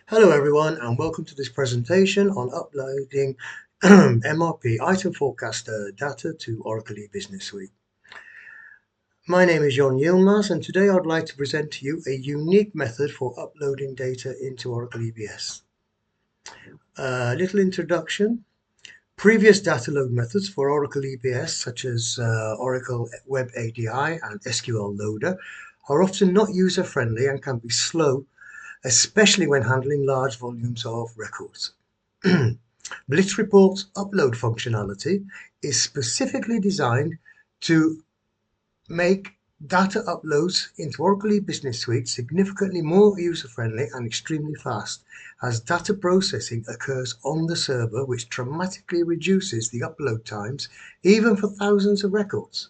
Hello everyone and welcome to this presentation on uploading MRP item forecaster data to Oracle eBusiness Suite. My name is John Yilmaz and today I'd like to present to you a unique method for uploading data into Oracle EBS. A little introduction. Previous data load methods for Oracle EBS such as Oracle WebADI and SQL Loader are often not user-friendly and can be slow, especially when handling large volumes of records. Blitz Report's upload functionality is specifically designed to make data uploads into Oracle eBusiness Suite significantly more user-friendly and extremely fast, as data processing occurs on the server, which dramatically reduces the upload times, even for thousands of records.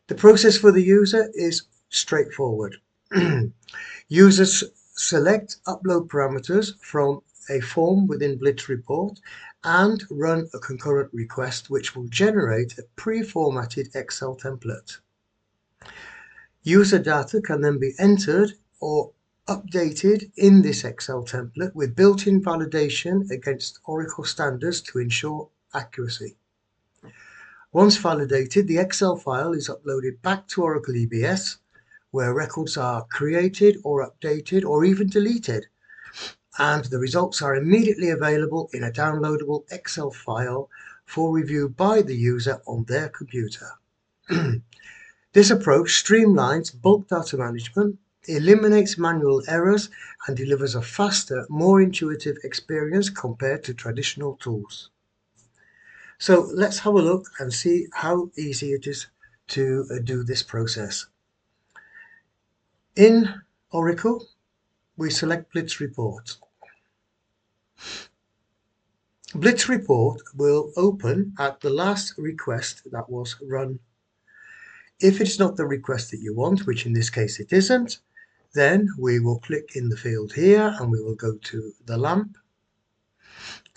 The process for the user is straightforward. Users select upload parameters from a form within Blitz Report and run a concurrent request which will generate a pre-formatted Excel template. User data can then be entered or updated in this Excel template with built-in validation against Oracle standards to ensure accuracy. Once validated, the Excel file is uploaded back to Oracle EBS, where records are created or updated or even deleted, and the results are immediately available in a downloadable Excel file for review by the user on their computer. This approach streamlines bulk data management, eliminates manual errors, and delivers a faster, more intuitive experience compared to traditional tools. So let's have a look and see how easy it is to do this process. In Oracle, we select Blitz Report. Blitz Report will open at the last request that was run. If it's not the request that you want, which in this case it isn't, then we will click in the field here and we will go to the lamp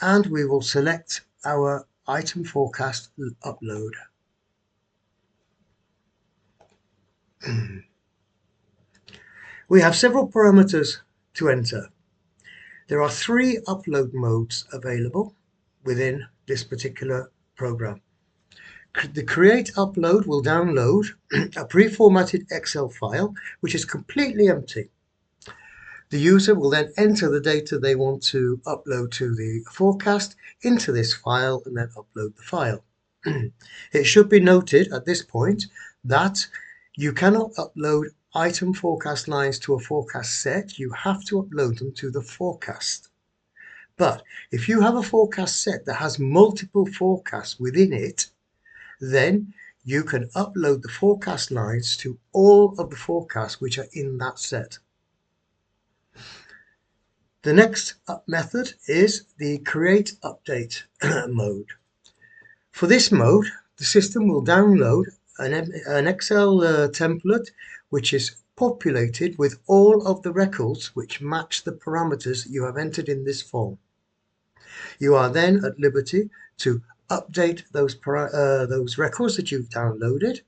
and we will select our item forecast upload. We have several parameters to enter. There are 3 upload modes available within this particular program. The create upload will download a pre-formatted Excel file which is completely empty. The user will then enter the data they want to upload to the forecast into this file and then upload the file. It should be noted at this point that you cannot upload item forecast lines to a forecast set. You have to upload them to the forecast. But if you have a forecast set that has multiple forecasts within it, then you can upload the forecast lines to all of the forecasts which are in that set. The next method is the create update mode. For this mode, the system will download an Excel template which is populated with all of the records which match the parameters you have entered in this form. You are then at liberty to update those records that you've downloaded.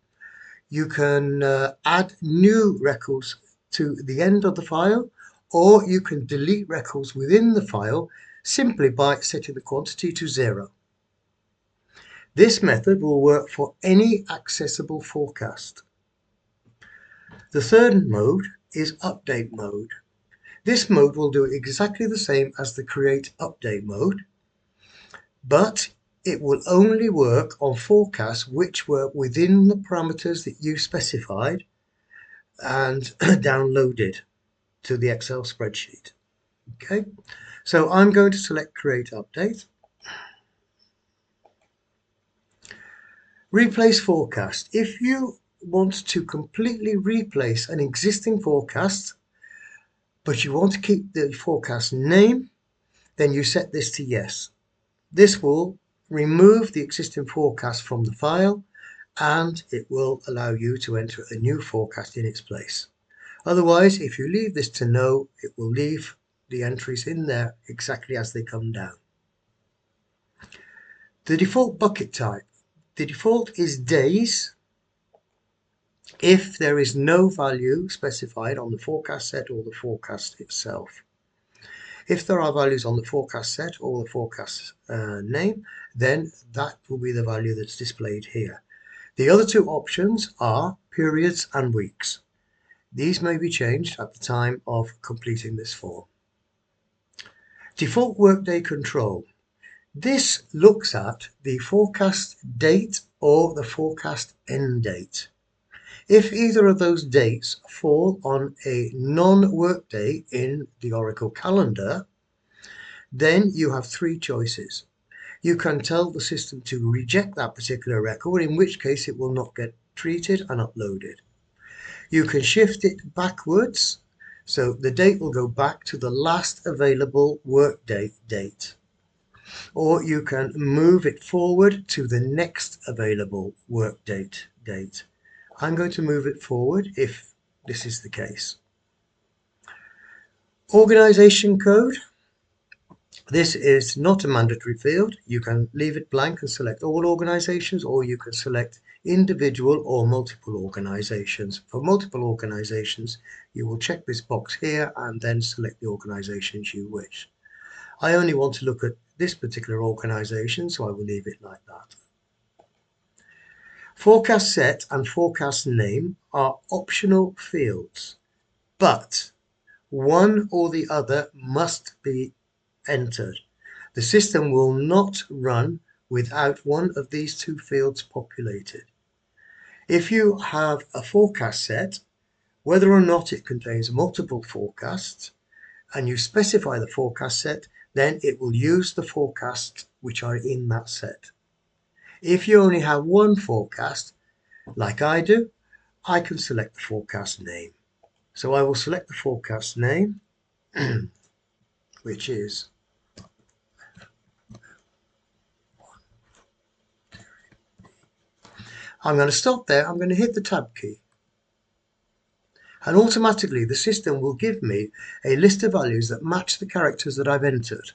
You can add new records to the end of the file, or you can delete records within the file simply by setting the quantity to 0. This method will work for any accessible forecast. The third mode is update mode. This mode will do exactly the same as the create update mode, but it will only work on forecasts which were within the parameters that you specified and downloaded to the Excel spreadsheet. Okay, so I'm going to select create update. Replace forecast. If you want to completely replace an existing forecast, but you want to keep the forecast name, then you set this to yes. This will remove the existing forecast from the file and it will allow you to enter a new forecast in its place. Otherwise, if you leave this to no, it will leave the entries in there exactly as they come down. The default bucket type. The default is days if there is no value specified on the forecast set or the forecast itself. If there are values on the forecast set or the forecast name, then that will be the value that's displayed here. The other two options are periods and weeks. These may be changed at the time of completing this form. Default workday control. This looks at the forecast date or the forecast end date. If either of those dates fall on a non-workday in the Oracle calendar, then you have three choices. You can tell the system to reject that particular record, in which case it will not get treated and uploaded. You can shift it backwards, so the date will go back to the last available workday date. Or you can move it forward to the next available workday date. I'm going to move it forward if this is the case. Organization code. This is not a mandatory field. You can leave it blank and select all organizations, or you can select individual or multiple organizations. For multiple organizations, you will check this box here and then select the organizations you wish. I only want to look at this particular organization, so I will leave it like that. Forecast set and forecast name are optional fields, but one or the other must be entered. The system will not run without one of these two fields populated. If you have a forecast set, whether or not it contains multiple forecasts, and you specify the forecast set, then it will use the forecasts which are in that set. If you only have one forecast, like I do, I can select the forecast name. So I will select the forecast name, which is I'm going to stop there. I'm going to hit the tab key. And automatically the system will give me a list of values that match the characters that I've entered.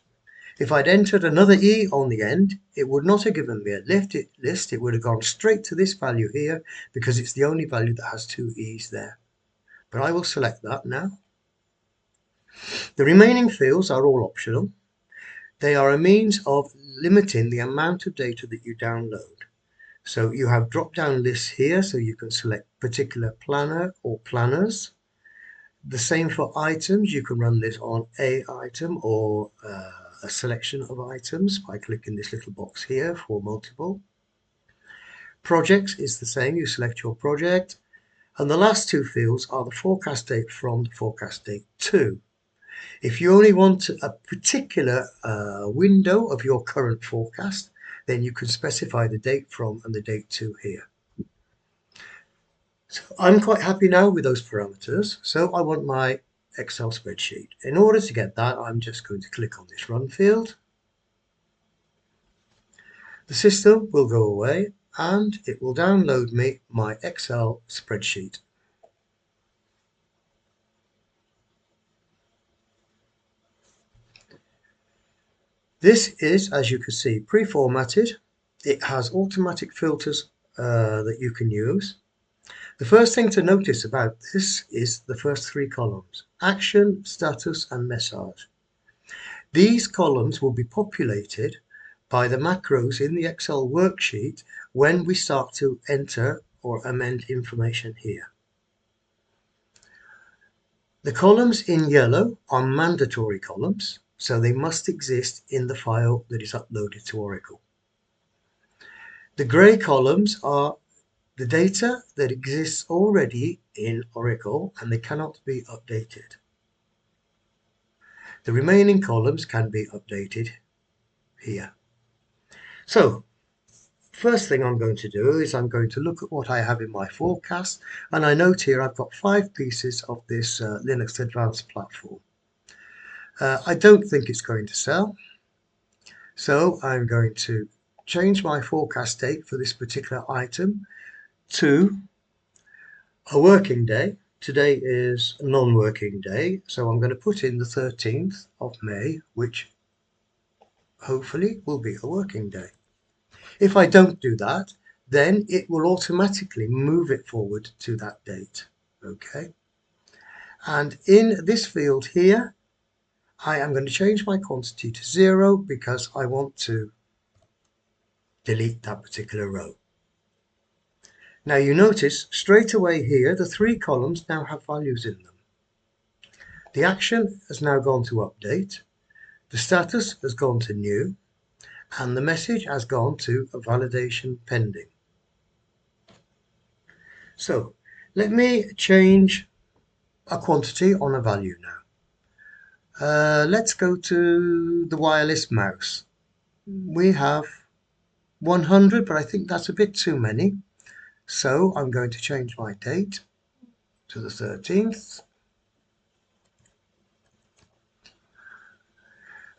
If I'd entered another E on the end, it would not have given me a list. It would have gone straight to this value here because it's the only value that has two E's there. But I will select that now. The remaining fields are all optional. They are a means of limiting the amount of data that you download. So you have drop-down lists here, so you can select particular planner or planners. The same for items. You can run this on a item or a selection of items by clicking this little box here for multiple. Projects is the same. You select your project. And the last two fields are the forecast date from the forecast date to. If you only want a particular window of your current forecast, then you can specify the date from and the date to here. So I'm quite happy now with those parameters. So I want my Excel spreadsheet. In order to get that, I'm just going to click on this run field. The system will go away and it will download me my Excel spreadsheet. This is, as you can see, pre-formatted. It has automatic filters that you can use. The first thing to notice about this is the first three columns: action, status, and message. These columns will be populated by the macros in the Excel worksheet when we start to enter or amend information here. The columns in yellow are mandatory columns, so they must exist in the file that is uploaded to Oracle. The grey columns are the data that exists already in Oracle and they cannot be updated. The remaining columns can be updated here. So, first thing I'm going to do is I'm going to look at what I have in my forecast, and I note here I've got 5 pieces of this Linux Advanced platform. I don't think it's going to sell, so I'm going to change my forecast date for this particular item to a working day. Today is a non-working day, so I'm going to put in the 13th of May, which hopefully will be a working day. If I don't do that, then it will automatically move it forward to that date. Okay. And in this field here, I am going to change my quantity to 0 because I want to delete that particular row. Now you notice straight away here the 3 columns now have values in them. The action has now gone to update, the status has gone to new, and the message has gone to a validation pending. So let me change a quantity on a value now. Let's go to the wireless mouse. We have 100, but I think that's a bit too many. So I'm going to change my date to the 13th.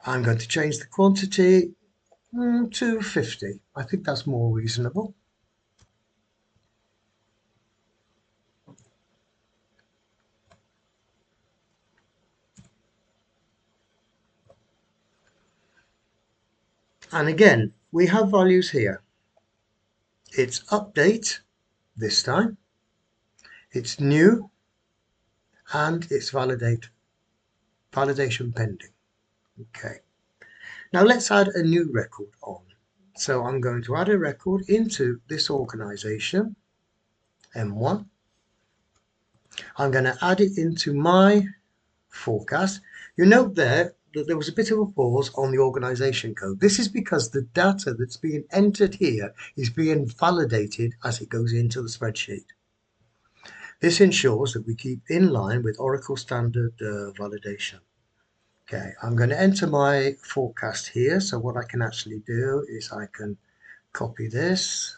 I'm going to change the quantity to 50. I think that's more reasonable. And again, we have values here. It's update this time, it's new, and it's validation pending. Okay. Now let's add a new record on. So I'm going to add a record into this organization, M1. I'm going to add it into my forecast. You note there that there was a bit of a pause on the organization code. This is because the data that's being entered here is being validated as it goes into the spreadsheet. This ensures that we keep in line with Oracle standard validation. Okay, I'm going to enter my forecast here. So what I can actually do is I can copy this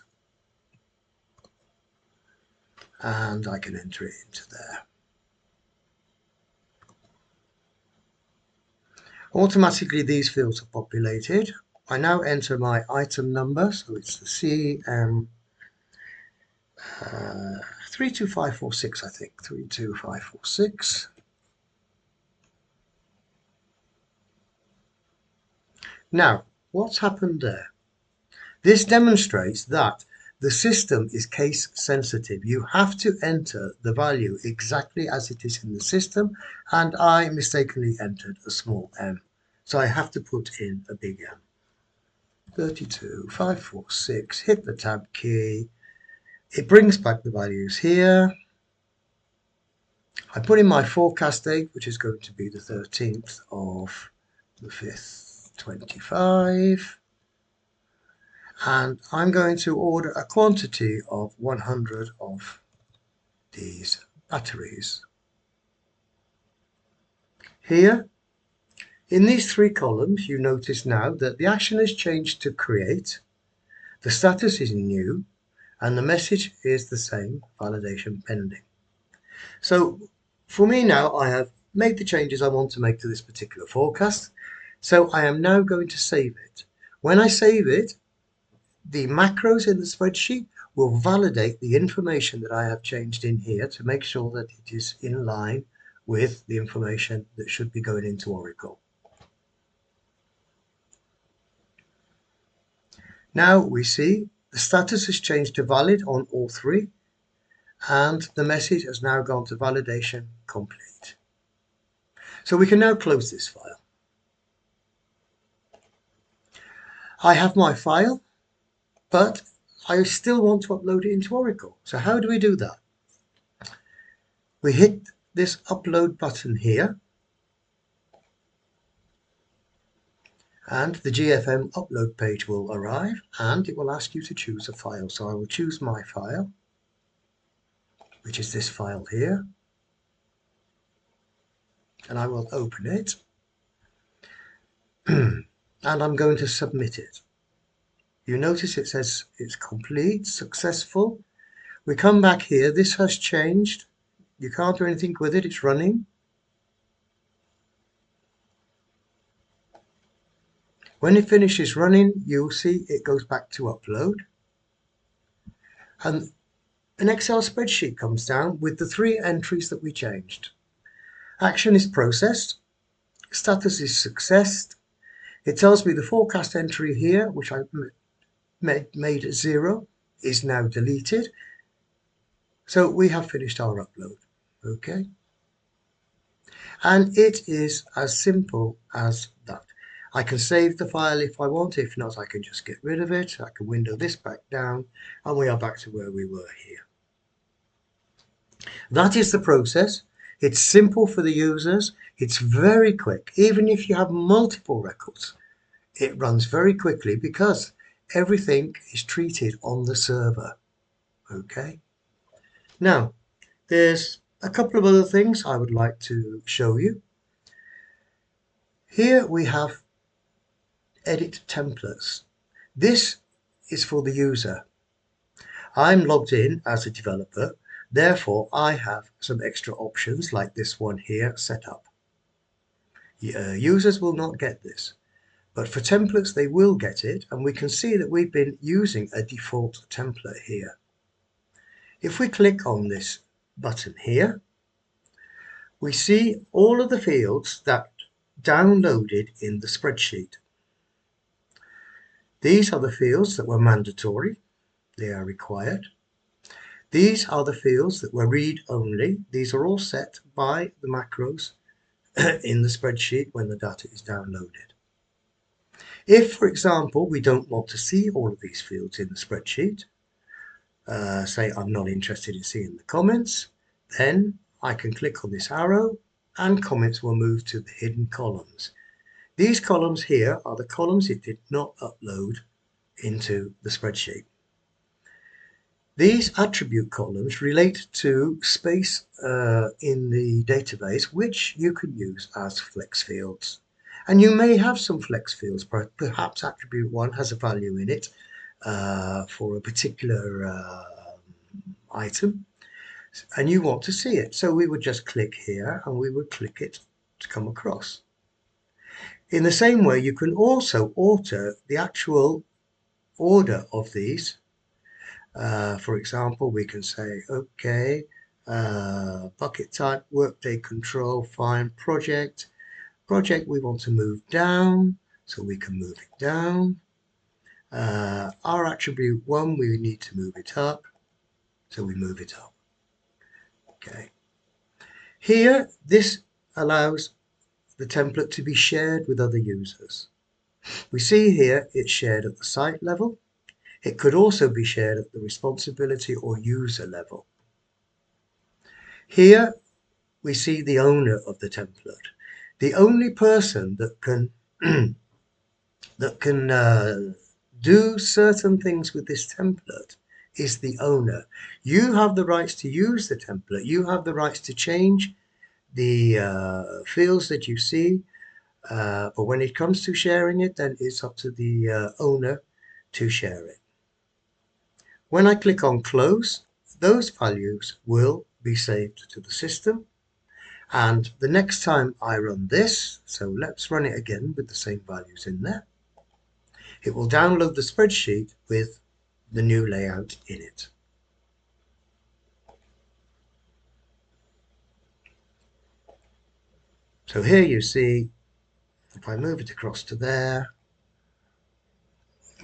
and I can enter it into there. Automatically these fields are populated. I now enter my item number, so it's the CM 32546, I think, 32546. Now, what's happened there? This demonstrates that the system is case sensitive. You have to enter the value exactly as it is in the system, and I mistakenly entered a small m. So I have to put in a big M. 32546, hit the tab key. It brings back the values here. I put in my forecast date, which is going to be the 13th of the 5th, 25. And I'm going to order a quantity of 100 of these batteries. Here, in these 3 columns, you notice now that the action has changed to create, the status is new, and the message is the same, validation pending. So for me now, I have made the changes I want to make to this particular forecast. So I am now going to save it. When I save it, the macros in the spreadsheet will validate the information that I have changed in here to make sure that it is in line with the information that should be going into Oracle. Now we see the status has changed to valid on all 3, and the message has now gone to validation complete. So we can now close this file. I have my file, but I still want to upload it into Oracle. So how do we do that? We hit this upload button here, and the GFM upload page will arrive, and it will ask you to choose a file. So I will choose my file, which is this file here, and I will open it, and I'm going to submit it. You notice it says it's complete, successful. We come back here, this has changed. You can't do anything with it, it's running. When it finishes running, you'll see it goes back to upload. And an Excel spreadsheet comes down with the 3 entries that we changed. Action is processed, status is successed. It tells me the forecast entry here, which I made 0, is now deleted. So we have finished our upload. Okay. And it is as simple as that. I can save the file if I want. If not, I can just get rid of it. I can window this back down, and we are back to where we were here. That is the process. It's simple for the users. It's very quick. Even if you have multiple records, it runs very quickly because everything is treated on the server. Okay. Now, there's a couple of other things I would like to show you. Here we have edit templates. This is for the user. I'm logged in as a developer, therefore I have some extra options like this one here, setup. Users will not get this, but for templates they will get it, and we can see that we've been using a default template here. If we click on this button here, we see all of the fields that downloaded in the spreadsheet. These are the fields that were mandatory. They are required. These are the fields that were read-only. These are all set by the macros in the spreadsheet when the data is downloaded. If, for example, we don't want to see all of these fields in the spreadsheet, say I'm not interested in seeing the comments, then I can click on this arrow and comments will move to the hidden columns. These columns here are the columns it did not upload into the spreadsheet. These attribute columns relate to space in the database, which you can use as flex fields. And you may have some flex fields, perhaps attribute 1 has a value in it for a particular item, and you want to see it. So we would just click here and we would click it to come across. In the same way, you can also alter the actual order of these. For example, we can say, okay, bucket type, workday control, fine, project. Project we want to move down, so we can move it down. Our attribute 1, we need to move it up, so we move it up. Okay. Here, this allows the template to be shared with other users. We see here it's shared at the site level. It could also be shared at the responsibility or user level. Here we see the owner of the template. The only person that can do certain things with this template is the owner. You have the rights to use the template. You have the rights to change the fields that you see, but when it comes to sharing it, then it's up to the owner to share it. When I click on close, those values will be saved to the system, and the next time I run this, so let's run it again with the same values in there, it will download the spreadsheet with the new layout in it. So here you see, if I move it across to there,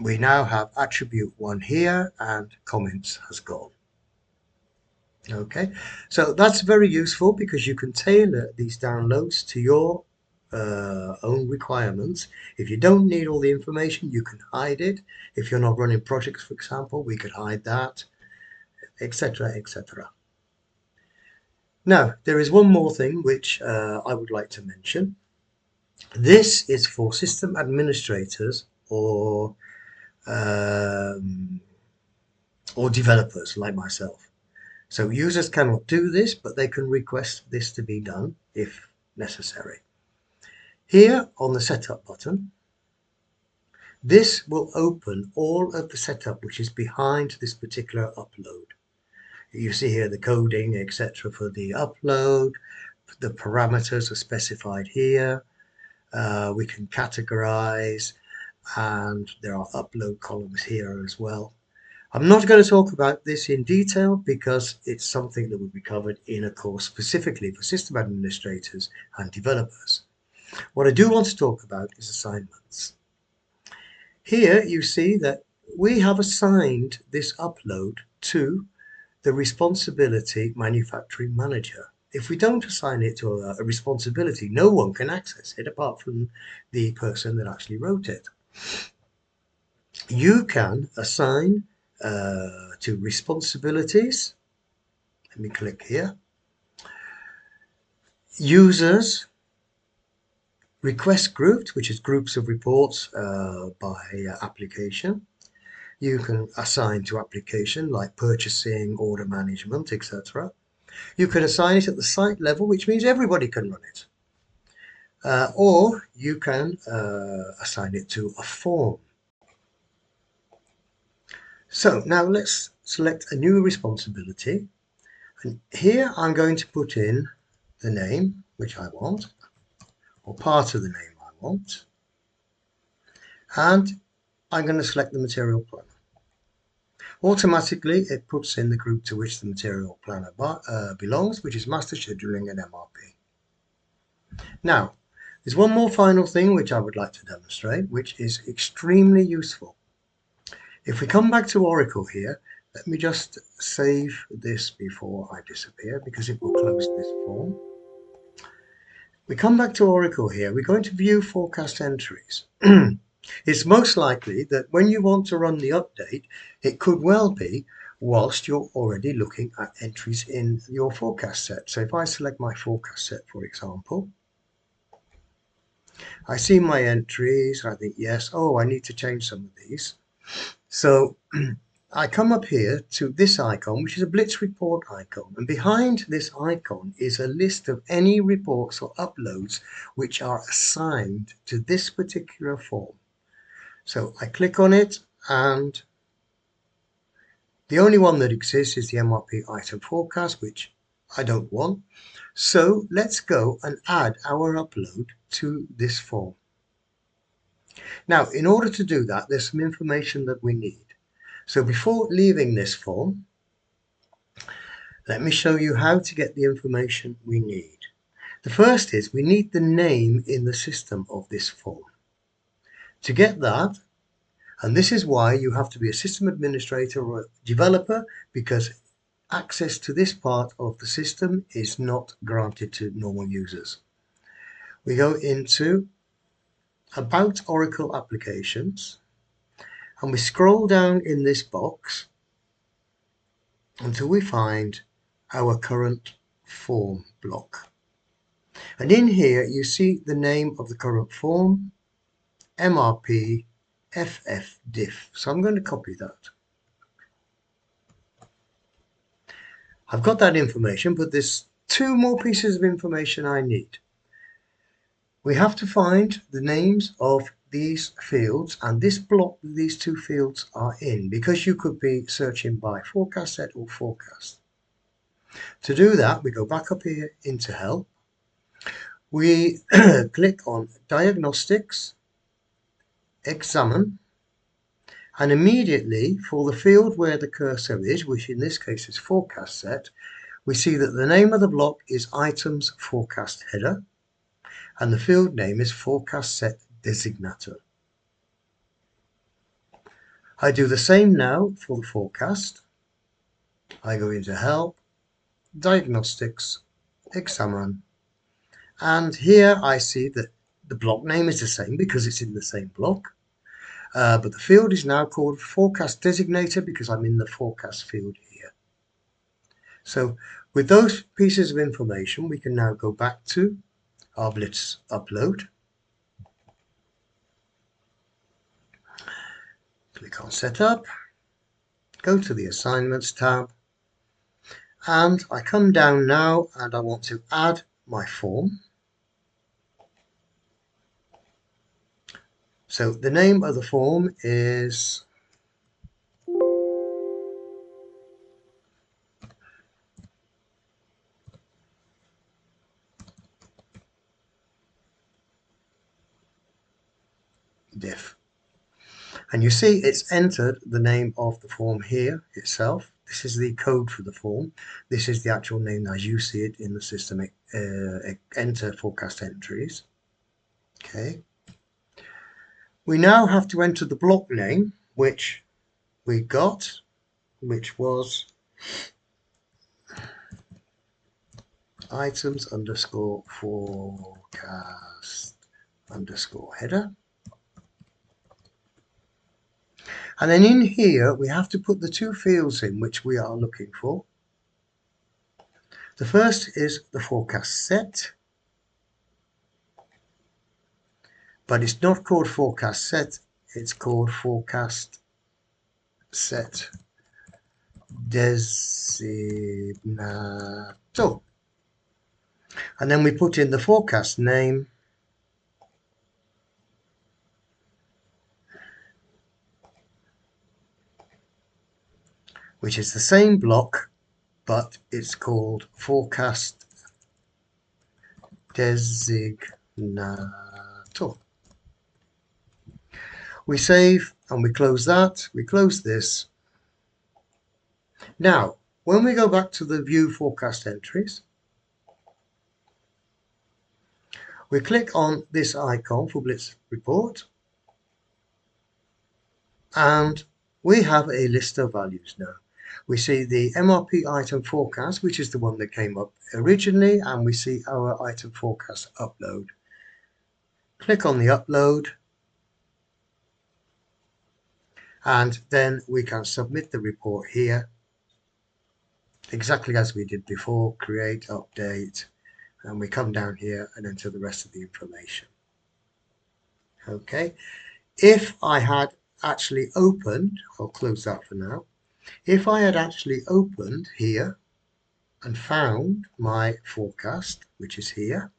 we now have attribute 1 here and comments has gone. Okay, so that's very useful because you can tailor these downloads to your own requirements. If you don't need all the information, you can hide it. If you're not running projects, for example, we could hide that, etc., etc. Now, there is one more thing which I would like to mention. This is for system administrators or developers like myself. So users cannot do this, but they can request this to be done if necessary. Here on the setup button, this will open all of the setup which is behind this particular upload. You see here the coding, etc. for the upload. The parameters are specified here. We can categorize, and there are upload columns here as well. I'm not going to talk about this in detail because it's something that will be covered in a course specifically for system administrators and developers. What I do want to talk about is assignments. Here you see that we have assigned this upload to the responsibility manufacturing manager. if we don't assign it to a responsibility, no one can access it apart from the person that actually wrote it. You can assign to responsibilities. Let me click here. Users, request groups, which is groups of reports by application. You can assign to application like purchasing, order management, etc. You can assign it at the site level, which means everybody can run it. Or you can assign it to a form. So now let's select a new responsibility. And here I'm going to put in the name which I want, or part of the name I want. And I'm going to select the material planner. Automatically, it puts in the group to which the material planner belongs, which is master scheduling and MRP. Now, there's one more final thing which I would like to demonstrate, which is extremely useful. If we come back to Oracle here, let me just save this before I disappear because it will close this form. We come back to Oracle here, we're going to view forecast entries. It's most likely that when you want to run the update, it could well be whilst you're already looking at entries in your forecast set. So if I select my forecast set, for example, I see my entries, I think, yes, oh, I need to change some of these. So I come up here to this icon, which is a Blitz Report icon. And behind this icon is a list of any reports or uploads which are assigned to this particular form. So I click on it, and the only one that exists is the MRP item forecast, which I don't want. So let's go and add our upload to this form. Now, in order to do that, there's some information that we need. So before leaving this form, let me show you how to get the information we need. The first is we need the name in the system of this form. To get that, and this is why you have to be a system administrator or a developer, because access to this part of the system is not granted to normal users. We go into About Oracle Applications, and we scroll down in this box until we find our current form block. And in here you see the name of the current form, MRP FFDIF. So I'm going to copy that. I've got that information, but there's two more pieces of information I need. We have to find the names of these fields and this block that these two fields are in, because you could be searching by forecast set or forecast. To do that, we go back up here into Help. We click on Diagnostics, Examine, and immediately for the field where the cursor is, which in this case is forecast set, we see that the name of the block is Items Forecast Header, and the field name is Forecast Set Designator. I do the same now for the forecast. I go into Help, Diagnostics, Examine, and here I see that the block name is the same because it's in the same block. But the field is now called Forecast Designator because I'm in the forecast field here. So with those pieces of information, we can now go back to our Blitz upload. Click on Setup, go to the Assignments tab, and I come down now and I want to add my form. So the name of the form is diff. And you see it's entered the name of the form here itself. This is the code for the form. This is the actual name as you see it in the system. Enter forecast entries. Okay. We now have to enter the block name, which we got, which was items underscore forecast underscore header. And then in here, we have to put the two fields in which we are looking for. The first is the forecast set, but it's not called forecast set, it's called forecast set designator. And then we put in the forecast name, which is the same block, but it's called forecast designator. We save and we close that. We close this. Now, when we go back to the view forecast entries, we click on this icon for Blitz Report, and we have a list of values now. We see the MRP item forecast, which is the one that came up originally, and we see our item forecast upload. Click on the upload, and then we can submit the report here, exactly as we did before, create, update, and we come down here and enter the rest of the information. Okay, if I had actually opened, I'll close that for now. If I had actually opened here and found my forecast, which is here,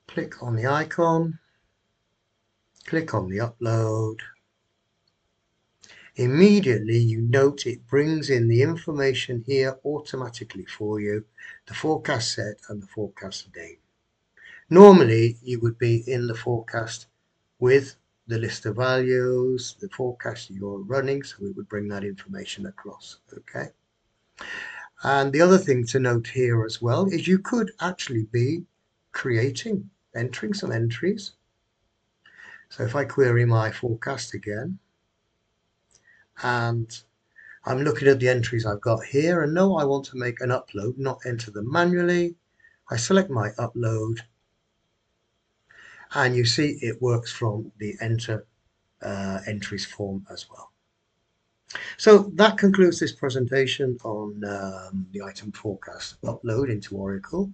click on the icon, click on the upload, immediately you note it brings in the information here automatically for you, the forecast set and the forecast name. Normally you would be in the forecast with the list of values, the forecast you're running, so we would bring that information across. Okay. And the other thing to note here as well is you could actually be entering some entries. So if I query my forecast again, and I'm looking at the entries I've got here, and no, I want to make an upload, not enter them manually. I select my upload, and you see it works from the enter entries form as well. So that concludes this presentation on the item forecast upload into Oracle.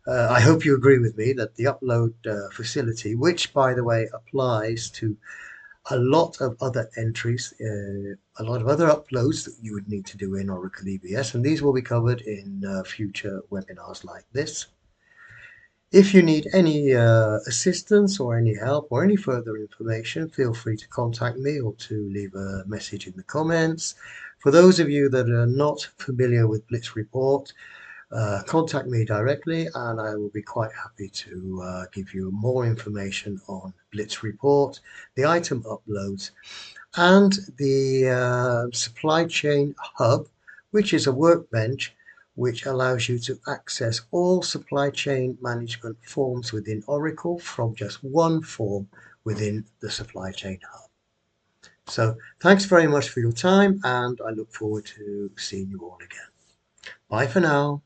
I hope you agree with me that the upload facility, which by the way applies to a lot of other entries, a lot of other uploads that you would need to do in Oracle EBS, and these will be covered in future webinars like this. If you need any assistance or any help or any further information, feel free to contact me or to leave a message in the comments. For those of you that are not familiar with Blitz Report, contact me directly and I will be quite happy to give you more information on Blitz Report, the item uploads, and the supply chain hub, which is a workbench which allows you to access all supply chain management forms within Oracle from just one form within the supply chain hub. So thanks very much for your time, and I look forward to seeing you all again. Bye for now.